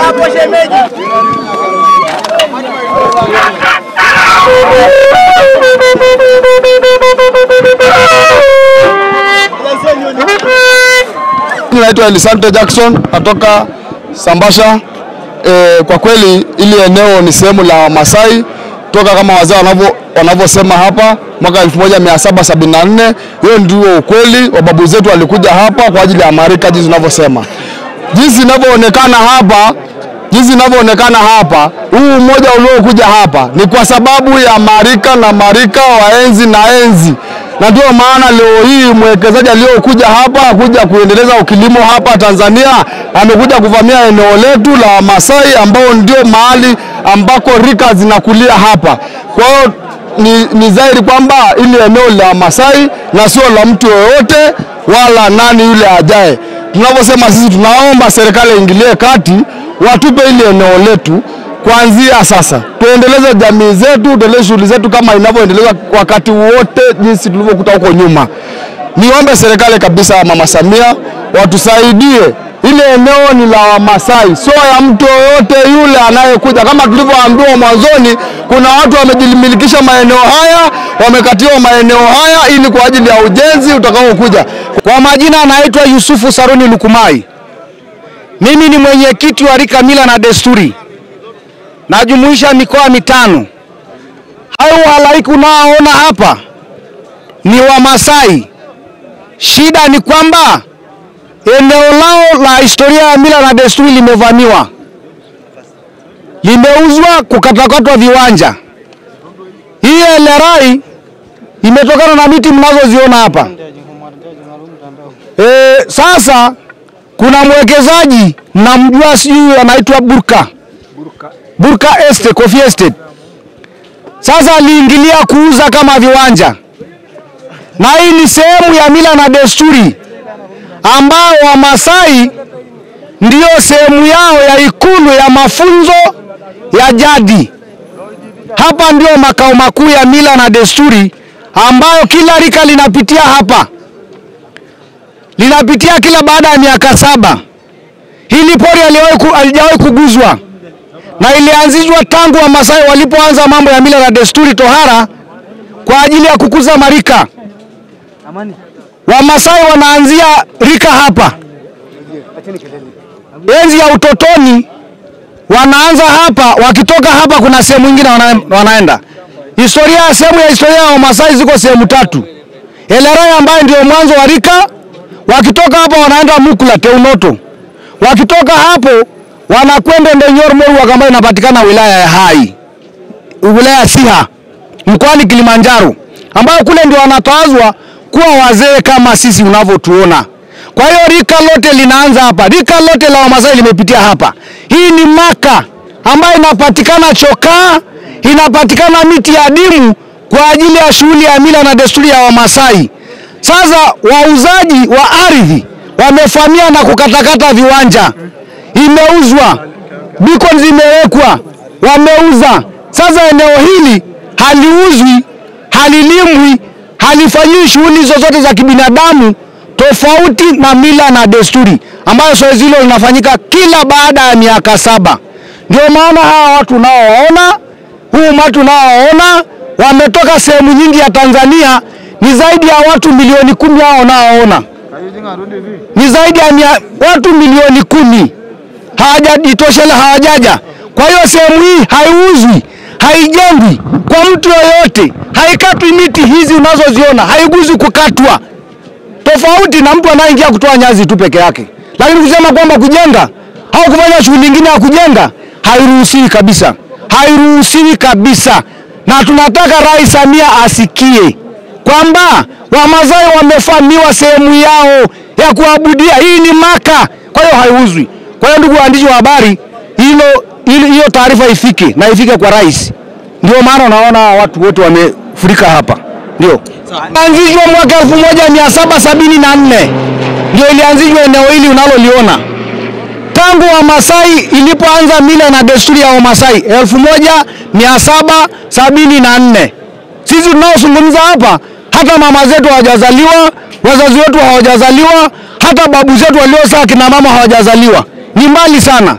Hapo shemeji. Naitwa Elisante Jackson natoka Sambasha. Kwa kweli ili eneo ni sehemu la Masai toka kama wazee wanavyosema hapa mwaka 1774. Hiyo ndio ukweli, wababu zetu walikuja hapa kwa ajili ya marika jinsi tunavyosema. Jinsi inavyoonekana hapa, huu mmoja uliokuja hapa ni kwa sababu ya marika na marika wa enzi na enzi. Na ndio maana leo hii mwekezaji aliyokuja hapa kuja kuendeleza ukilimo hapa Tanzania amekuja kuvamia eneo letu la Masai ambao ndio mahali ambako rika zinakulia hapa. Kwa hiyo ni zaidi kwamba ili eneo la Masai na sio la mtu yoyote wala nani yule ajaye. Tunavyosema sisi tunaomba serikali ingilie kati, watupe ili eneo letu kuanzia sasa. Tuendeleze jamii zetu, tuendeleze shughuli zetu kama inavyoendelezwa wakati wote jinsi tulivyokuta huko nyuma. Niombe serikali kabisa, Mama Samia, watusaidie. Ile eneo ni la Masai, sio ya mtu yoyote yule anayekuja. Kama tulivyoambiwa mwanzoni, kuna watu wamejimilikisha maeneo haya, wamekatiwa maeneo haya ili kwa ajili ya ujenzi utakaokuja. Kwa majina anaitwa Yusufu Saruni Lukumai. Mimi ni mwenyekiti wa rika mila na desturi. Najumuisha mikoa 5. Hao halaiki unaoona hapa ni wa Masai. Shida ni kwamba eneo lao la historia ya mila na desturi limevamiwa. Limeuzwa kukatakatwa viwanja. Hii LRI imetokana na miti mnazoziona hapa. Sasa kuna mwekezaji mnamjua, sijui anaitwa Burka Estate, Coffee Estate. Sasa aliingilia kuuza kama viwanja. Na hii ni sehemu ya mila na desturi ambao wa Masai ndio sehemu yao ya ikulu ya mafunzo ya jadi. Hapa ndio makao makuu ya mila na desturi ambayo kila rika linapitia hapa. Linapitia kila baada ya miaka 7. Hili pori halijawahi kuguzwa. Na ilianzishwa tangu wa Masai walipoanza mambo ya mila na desturi tohara kwa ajili ya kukuza marika. Wa Masai wanaanzia rika hapa. Enzi ya utotoni wanaanza hapa, wakitoka hapa kuna sehemu nyingine wanaenda. Historia ya wa Masai ziko sehemu 3. LRI ambayo ndio mwanzo wa rika, wakitoka hapa wanaenda Mukula Teunoto. Wakitoka hapo wanakwenda Ndenyor Moru ambayo inapatikana wilaya ya Hai. Wilaya Siha, mkoani Kilimanjaro, ambayo kule ndio wanatawazwa kuwa wazee kama sisi unavyotuona. Kwa hiyo rika lote linaanza hapa. Rika lote la Wamasai limepitia hapa. Hii ni maka ambayo inapatikana chokaa, inapatikana miti ya adimu kwa ajili ya shughuli ya mila na desturi ya Wamasai. Sasa wauzaji wa ardhi wamefamia na kukatakata viwanja. Imeuzwa, beacons zimewekwa, wameuza. Sasa eneo hili haliuzwi, halilimwi, halifanyi shughuli zozote za kibinadamu tofauti na mila na desturi ambayo zoezi hilo linafanyika kila baada ya miaka 7. Ndio maana hawa watu naoona, watu naoona wametoka sehemu nyingi ya Tanzania, ni zaidi ya watu milioni 10 hao naoona. Ni zaidi ya watu milioni 10. Hawajajitoshela, hawajaja. Kwa hiyo sehemu hii haiuzwi, haijengwi kwa mtu yoyote, haikatwi miti hizi unazoziona, haiguzwi kukatwa. Tofauti na mtu anayeingia kutoa nyazi tu peke yake. Lakini kusema kwamba kujenga au kufanya shughuli nyingine ya kujenga hairuhusiwi kabisa. Hairuhusiwi kabisa. Na tunataka Rais Samia asikie kwamba Wamasai wamefamiwa sehemu yao ya kuabudia. Hii ni maka, kwa hiyo haiuzwi. Kwa hiyo ndugu waandishi wa habari, hiyo taarifa ifike na ifike kwa rais. Ndio maana unaona watu wote wamefurika hapa. Ndio. Ilianzishwa mwaka 1774. Ndio ilianzishwa eneo hili unaloliona. Tangu Wamasai ilipoanza mila na desturi ya Wamasai 1774. Sisi tunaozungumza hapa hata mama zetu hawajazaliwa, wazazi wetu hawajazaliwa, hata babu zetu waliozaa kina mama hawajazaliwa. Ni mbali sana.